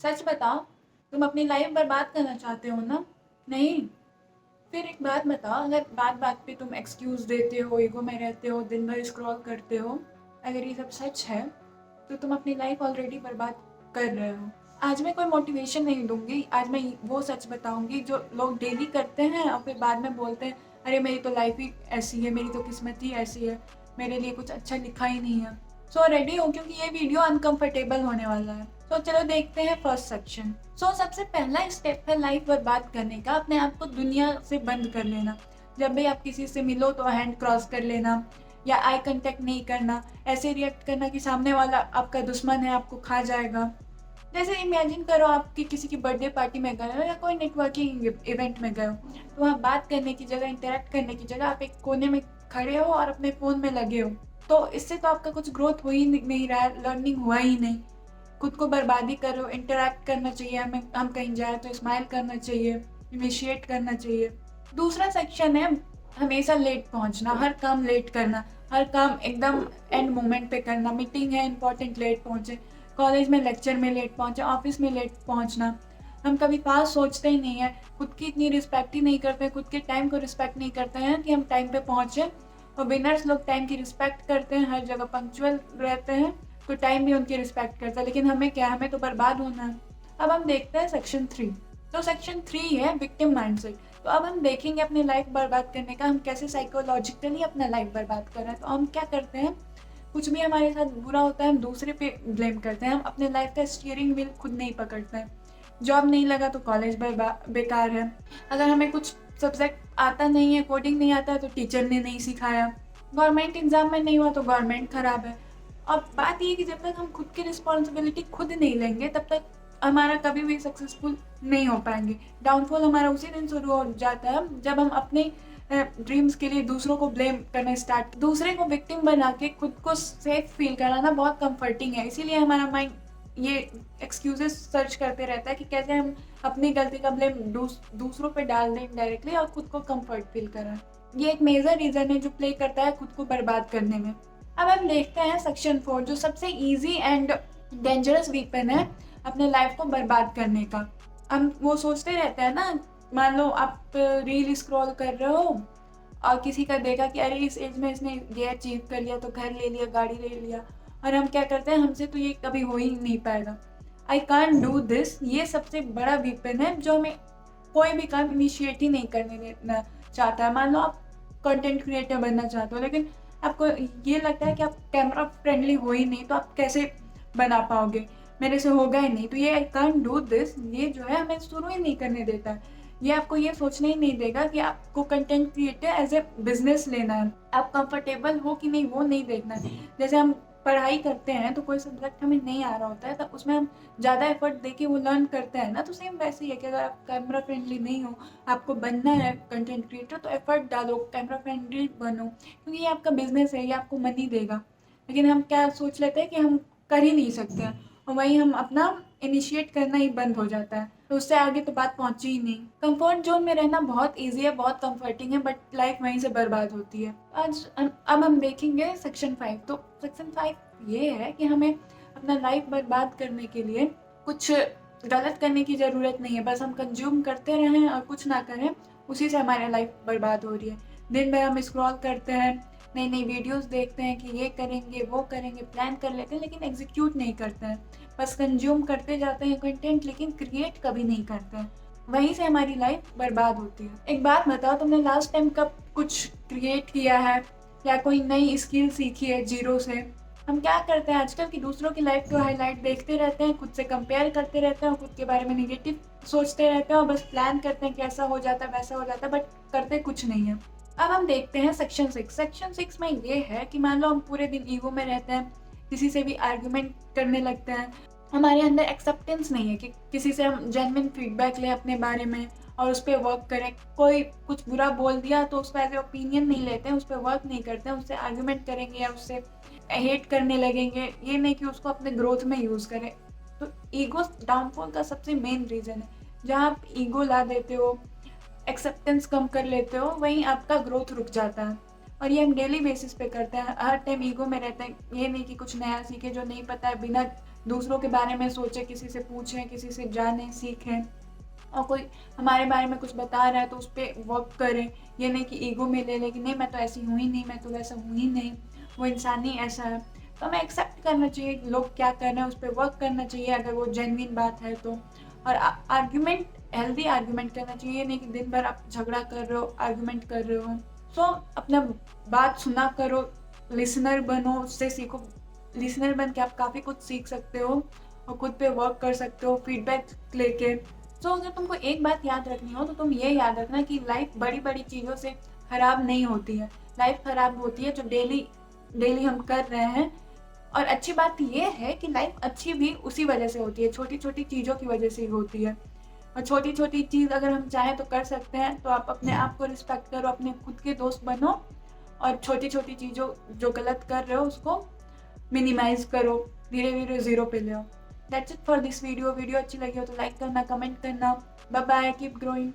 सच बताओ, तुम अपनी लाइफ बर्बाद करना चाहते हो ना? नहीं। फिर एक बात बताओ, अगर बात बात पे तुम एक्सक्यूज देते हो, ईगो में रहते हो, दिन भर स्क्रॉल करते हो, अगर ये सब सच है तो तुम अपनी लाइफ ऑलरेडी बर्बाद कर रहे हो। आज मैं कोई मोटिवेशन नहीं दूंगी, आज मैं वो सच बताऊंगी जो लोग डेली करते हैं और फिर बाद में बोलते हैं अरे मेरी तो लाइफ ही ऐसी है, मेरी तो किस्मत ही ऐसी है, मेरे लिए कुछ अच्छा लिखा ही नहीं है। सो रेडी हो, क्योंकि ये वीडियो अनकंफर्टेबल होने वाला है। तो चलो देखते हैं फर्स्ट सेक्शन। सबसे पहला स्टेप है लाइफ बर्बाद करने का, अपने आप को दुनिया से बंद कर लेना। जब भी आप किसी से मिलो तो हैंड क्रॉस कर लेना या आई कांटेक्ट नहीं करना, ऐसे रिएक्ट करना कि सामने वाला आपका दुश्मन है, आपको खा जाएगा। जैसे इमेजिन करो आपकी किसी की बर्थडे पार्टी में गए हो या कोई नेटवर्किंग इवेंट में गए हो, तो वहाँ बात करने की जगह, इंटरेक्ट करने की जगह आप एक कोने में खड़े हो और अपने फ़ोन में लगे हो। तो इससे तो आपका कुछ ग्रोथ हो ही नहीं रहा है, लर्निंग हुआ ही नहीं। खुद को बर्बादी करो, इंटरेक्ट करना चाहिए, हमें हम कहीं जाए तो स्माइल करना चाहिए, इनिशिएट करना चाहिए। दूसरा सेक्शन है हमेशा लेट पहुंचना, हर काम लेट करना, हर काम एकदम एंड मोमेंट पे करना। मीटिंग है इंपॉर्टेंट, लेट पहुंचे, कॉलेज में लेक्चर में लेट पहुंचे, ऑफिस में लेट पहुंचना। हम कभी पास सोचते ही नहीं है, खुद की इतनी रिस्पेक्ट ही नहीं करते, खुद के टाइम को रिस्पेक्ट नहीं करते हैं कि हम टाइम पे पहुंचे। और विनर्स लोग टाइम की रिस्पेक्ट करते हैं, हर जगह पंक्चुअल रहते हैं, तो टाइम भी उनकी रिस्पेक्ट करता है। लेकिन हमें क्या, हमें तो बर्बाद होना है। अब हम देखते हैं सेक्शन 3। तो सेक्शन 3 है विक्टिम माइंडसेट। तो अब हम देखेंगे अपनी लाइफ बर्बाद करने का, हम कैसे साइकोलॉजिकली अपना लाइफ बर्बाद कर रहे हैं। तो हम क्या करते हैं, कुछ भी हमारे साथ बुरा होता है हम दूसरे पे ब्लेम करते हैं, हम अपने लाइफ का स्टीयरिंग व्हील खुद नहीं पकड़ते हैं। जॉब नहीं लगा तो कॉलेज बेकार है, अगर हमें कुछ सब्जेक्ट आता नहीं है, कोडिंग नहीं आता है तो टीचर ने नहीं सिखाया, गवर्नमेंट एग्जाम में नहीं हुआ तो गवर्नमेंट खराब है। और बात ये कि जब तक हम खुद की रिस्पॉन्सिबिलिटी खुद नहीं लेंगे तब तक हमारा कभी भी सक्सेसफुल नहीं हो पाएंगे। डाउनफॉल हमारा उसी दिन शुरू हो जाता है जब हम अपने ड्रीम्स के लिए दूसरों को ब्लेम करना स्टार्ट, दूसरे को विक्टिम बना के खुद को सेफ फील कराना बहुत कंफर्टिंग है। इसीलिए हमारा माइंड ये एक्सक्यूजेस सर्च करते रहता है कि कैसे हम अपनी गलती का ब्लेम दूसरों पे डाल दें डायरेक्टली और खुद को कंफर्ट फील कराएं। ये एक मेजर रीजन है जो प्ले करता है खुद को बर्बाद करने में। अब हम देखते हैं सेक्शन 4, जो सबसे इजी एंड डेंजरस वीपन है अपने लाइफ को बर्बाद करने का। हम वो सोचते रहते हैं ना, मान लो आप रील स्क्रॉल कर रहे हो और किसी का देखा कि अरे इस एज में इसने ये अचीव कर लिया, तो घर ले लिया, गाड़ी ले लिया, और हम क्या करते हैं, हमसे तो ये कभी हो ही नहीं पाएगा, आई कांट डू दिस। ये सबसे बड़ा वीपन है जो हमें कोई भी काम इनिशिएट ही नहीं करने देना चाहता है। मान लो आप कंटेंट क्रिएटर बनना चाहते हो, लेकिन आपको ये लगता है कि आप कैमरा फ्रेंडली हो ही नहीं, तो आप कैसे बना पाओगे, मेरे से होगा ही नहीं, तो ये आई कांट डू दिस, ये जो है हमें शुरू ही नहीं करने देता है। ये आपको ये सोचने ही नहीं देगा कि आपको content creator as a business लेना है, आप कंफर्टेबल हो कि नहीं वो नहीं देखना है। जैसे हम पढ़ाई करते हैं तो कोई सब्जेक्ट हमें नहीं आ रहा होता है, तो उसमें हम ज़्यादा एफर्ट देके वो लर्न करते हैं ना, तो सेम वैसे ही है कि अगर आप कैमरा फ्रेंडली नहीं हो, आपको बनना है कंटेंट क्रिएटर, तो एफर्ट डालो, कैमरा फ्रेंडली बनो, क्योंकि ये आपका बिजनेस है, ये आपको मनी देगा। लेकिन हम क्या सोच लेते हैं कि हम कर ही नहीं सकते हैं, और वहीं हम अपना इनिशिएट करना ही बंद हो जाता है, तो उससे आगे तो बात पहुंची ही नहीं। कंफर्ट जोन में रहना बहुत इजी है, बहुत कंफर्टिंग है, बट लाइफ वहीं से बर्बाद होती है। अब हम देखेंगे सेक्शन 5। तो सेक्शन 5 ये है कि हमें अपना लाइफ बर्बाद करने के लिए कुछ गलत करने की ज़रूरत नहीं है, बस हम कंज्यूम करते रहें और कुछ ना करें, उसी से हमारी लाइफ बर्बाद हो रही है। दिन भर हम स्क्रॉल करते हैं, नई नई वीडियोस देखते हैं कि ये करेंगे वो करेंगे, प्लान कर लेते हैं, लेकिन एग्जीक्यूट नहीं करते हैं, बस कंज्यूम करते जाते हैं कंटेंट, लेकिन क्रिएट कभी नहीं करते हैं। वहीं से हमारी लाइफ बर्बाद होती है। एक बात बताओ, तुमने लास्ट टाइम कब कुछ क्रिएट किया है या कोई नई स्किल सीखी है जीरो से? हम क्या करते हैं आजकल कि दूसरों की लाइफ को हाईलाइट देखते रहते हैं, खुद से कंपेयर करते रहते हैं, खुद के बारे में निगेटिव सोचते रहते हैं और बस प्लान करते हैं कि ऐसा हो जाता है वैसा हो जाता है, बट करते कुछ नहीं है। अब हम देखते हैं सेक्शन 6। सेक्शन 6 में ये है कि मान लो हम पूरे दिन ईगो में रहते हैं, किसी से भी आर्ग्यूमेंट करने लगते हैं, हमारे अंदर एक्सेप्टेंस नहीं है कि किसी से हम जेन्युइन फीडबैक लें अपने बारे में और उस पर वर्क करें। कोई कुछ बुरा बोल दिया तो उसका एज ए ओपिनियन नहीं लेते हैं, उस पर वर्क नहीं करते हैं, उससे आर्ग्यूमेंट करेंगे या उससे हेट करने लगेंगे, ये नहीं कि उसको अपने ग्रोथ में यूज़ करें। तो ईगो डाउनफॉल का सबसे मेन रीज़न है। जहाँ आप ईगो ला देते हो, एक्सेप्टेंस कम कर लेते हो, वहीं आपका ग्रोथ रुक जाता है। और ये हम डेली बेसिस पे करते हैं, हर टाइम ईगो में रहते हैं, ये नहीं कि कुछ नया सीखे, जो नहीं पता है बिना दूसरों के बारे में सोचें, किसी से पूछें, किसी से जानें, सीखें। और कोई हमारे बारे में कुछ बता रहा है तो उस पर वर्क करें। ये नहीं कि ईगो में ले लें कि नहीं मैं तो ऐसी हूँ ही नहीं, मैं तो वैसा हूँ ही नहीं, वो इंसान ही ऐसा है। तो हमें एक्सेप्ट करना चाहिए लोग क्या कर रहे हैं, उस पर वर्क करना चाहिए अगर वो जेन्युइन बात है तो। और आर्ग्यूमेंट, हेल्दी आर्ग्यूमेंट करना चाहिए, नहीं कि दिन भर आप झगड़ा कर रहे हो, आर्ग्यूमेंट कर रहे हो। सो अपना बात सुना करो, लिसनर बनो, उससे सीखो। लिसनर बन के आप काफ़ी कुछ सीख सकते हो और खुद पे वर्क कर सकते हो फीडबैक लेके। सो अगर तुमको एक बात याद रखनी हो तो तुम ये याद रखना कि लाइफ बड़ी बड़ी चीज़ों से ख़राब नहीं होती है। लाइफ ख़राब होती है जो डेली डेली हम कर रहे हैं। और अच्छी बात ये है कि लाइफ अच्छी भी उसी वजह से होती है, छोटी छोटी चीज़ों की वजह से ही होती है। और छोटी छोटी चीज़ अगर हम चाहें तो कर सकते हैं। तो आप अपने आप को रिस्पेक्ट करो, अपने खुद के दोस्त बनो और छोटी छोटी चीज़ों जो गलत कर रहे हो उसको मिनिमाइज करो, धीरे धीरे ज़ीरो पे ले आओ। That's it for this video. Video अच्छी लगी हो तो लाइक करना, कमेंट करना। Bye bye, keep growing.